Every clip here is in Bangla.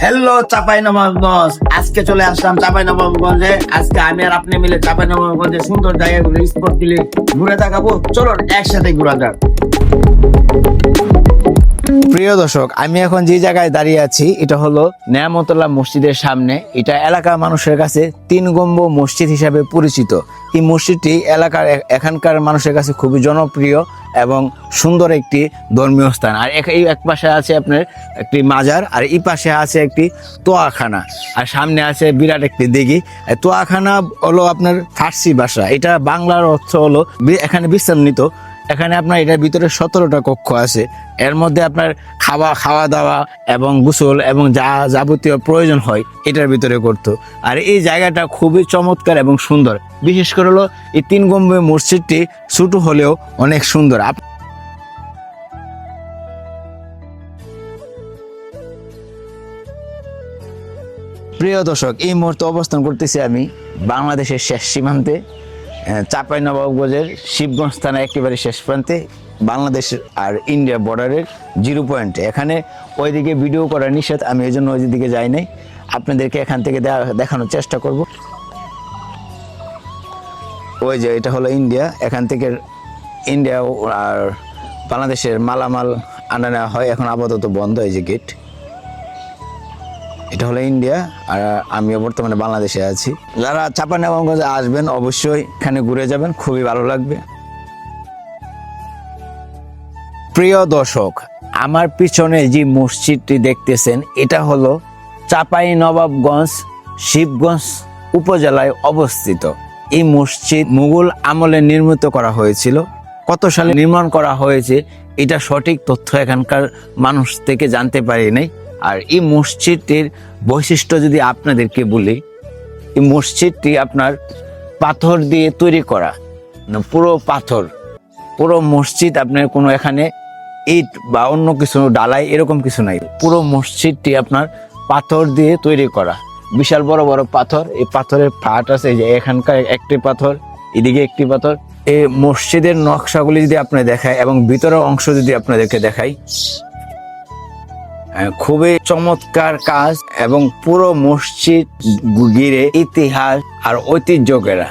হ্যালো চাঁপাইনবাবগঞ্জ, আজকে চলে আসলাম চাঁপাইনবাবগঞ্জে। আজকে আমি আর আপনি মিলে চাঁপাইনবাবগঞ্জের সুন্দর জায়গাগুলো স্পট গুলি ঘুরে দেখাবো। চলো একসাথে ঘুরা যাক। প্রিয় দর্শক, আমি এখন যে জায়গায় দাঁড়িয়ে আছি এটা হলো নেয়ামতুল্লাহ মসজিদের সামনে। এটা এলাকার মানুষের কাছে 3 গম্বুজ মসজিদ হিসাবে পরিচিত। এই মসজিদটি এলাকার এখানকার মানুষের কাছে খুবই জনপ্রিয় এবং সুন্দর একটি ধর্মীয় স্থান। আর এই এক পাশে আছে আপনার একটি মাজার, আর এই পাশে আছে একটি তোয়াখানা, আর সামনে আছে বিরাট একটি দিঘি। তোয়াখানা হলো আপনার ফার্সি ভাষা, এটা বাংলার অর্থ হলো এখানে বিশ্রাম নিত। এখানে আপনার এটার ভিতরে 17টা কক্ষ আছে। এর মধ্যে আপনার খাওয়া দাওয়া এবং গোসল এবং যা যাবতীয় প্রয়োজন হয় এটার ভিতরে করতো। আর এই জায়গাটা খুবই চমৎকার এবং সুন্দর। বিশেষ করে হলো এই 3 গম্বুজ মসজিদটি ছোট হলেও অনেক সুন্দর। প্রিয় দর্শক, এই মুহূর্তে অবস্থান করতেছি আমি বাংলাদেশের শেষ সীমান্তে, চাঁপাইনবাবগঞ্জের শিবগঞ্জ থানা একেবারে শেষ প্রান্তে, বাংলাদেশ আর ইন্ডিয়া বর্ডারের 0 পয়েন্টে। এখানে ওইদিকে ভিডিও করা নিষেধ, আমি এই জন্য ওই দিকে যাই নাই। আপনাদেরকে এখান থেকে দেখানোর চেষ্টা করব। ওই যে এটা হলো ইন্ডিয়া, এখান থেকে ইন্ডিয়া আর বাংলাদেশের মালামাল আনা নেওয়া হয়। এখন আপাতত বন্ধ, এই যে গেট। এটা হলো ইন্ডিয়া আর আমিও বর্তমানে বাংলাদেশে আছি। যারা চাঁপাইনবাবগঞ্জে আসবেন অবশ্যই এখানে ঘুরে যাবেন, খুবই ভালো লাগবে। প্রিয় দর্শক, আমার পিছনে যে মসজিদটি দেখতেছেন এটা হলো চাঁপাইনবাবগঞ্জ শিবগঞ্জ উপজেলায় অবস্থিত। এই মসজিদ মুঘল আমলে নির্মিত করা হয়েছিল। কত সালে নির্মাণ করা হয়েছে এটা সঠিক তথ্য এখানকার মানুষ থেকে জানতে পারি নাই। আর এই মসজিদটির বৈশিষ্ট্য যদি আপনাদেরকে বলি, এই মসজিদটি আপনার পাথর দিয়ে তৈরি করা, পুরো পাথর। পুরো মসজিদ আপনার কোনো এখানে ইট বা অন্য কিছু ডালাই এরকম কিছু নাই। পুরো মসজিদটি আপনার পাথর দিয়ে তৈরি করা, বিশাল বড় বড় পাথর। এই পাথরের ফাট আছে, যে এখানকার একটি পাথর, এদিকে একটি পাথর। এই মসজিদের নকশাগুলি যদি আপনি দেখায় এবং ভিতরের অংশ যদি আপনাদেরকে দেখাই, খুবই চমৎকার কাজ। এবং পুরো মসজিদ ঘিরে ইতিহাস আর ঐতিহ্য ঘেরা।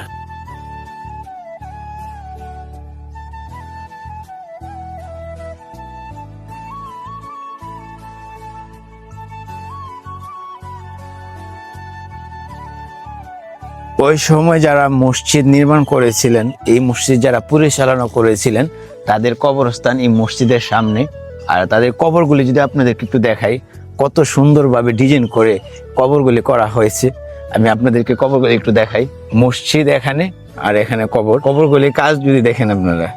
ওই সময় যারা মসজিদ নির্মাণ করেছিলেন, এই মসজিদ যারা পরিচালনা করেছিলেন, তাদের কবরস্থান এই মসজিদের সামনে। আর তাদের কবরগুলি যদি আপনাদেরকে একটু দেখাই, কত সুন্দরভাবে ডিজাইন করে কবরগুলি করা হয়েছে। আমি আপনাদেরকে কবরগুলি একটু দেখাই। মসজিদ এখানে আর এখানে কবরগুলি কাজ যদি দেখেন আপনারা।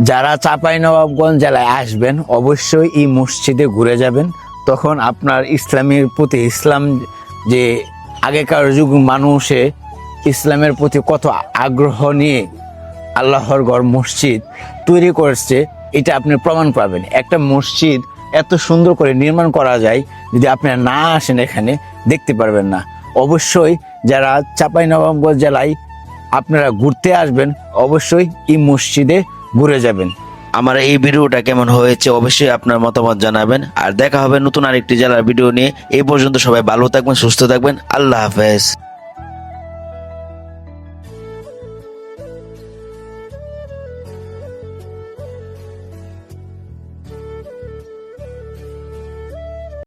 যারা চাঁপাইনবাবগঞ্জ জেলায় আসবেন অবশ্যই এই মসজিদে ঘুরে যাবেন। তখন আপনার ইসলামের প্রতি, ইসলাম যে আগেকার যুগ মানুষে ইসলামের প্রতি কত আগ্রহ নিয়ে আল্লাহর ঘর মসজিদ তৈরি করছে, এটা আপনি প্রমাণ পাবেন। একটা মসজিদ এত সুন্দর করে নির্মাণ করা যায়, যদি আপনারা না আসেন এখানে দেখতে পারবেন না। অবশ্যই যারা চাঁপাইনবাবগঞ্জ জেলায় আপনারা ঘুরতে আসবেন অবশ্যই এই মসজিদে ঘুরে যাবেন। আমার এই ভিডিওটা কেমন হয়েছে অবশ্যই আপনার মতামত জানাবেন। আর দেখা হবে নতুন আরেকটি জেলার ভিডিও নিয়ে। এই পর্যন্ত সবাই ভালো থাকবেন, সুস্থ থাকবেন। আল্লাহ হাফেজ।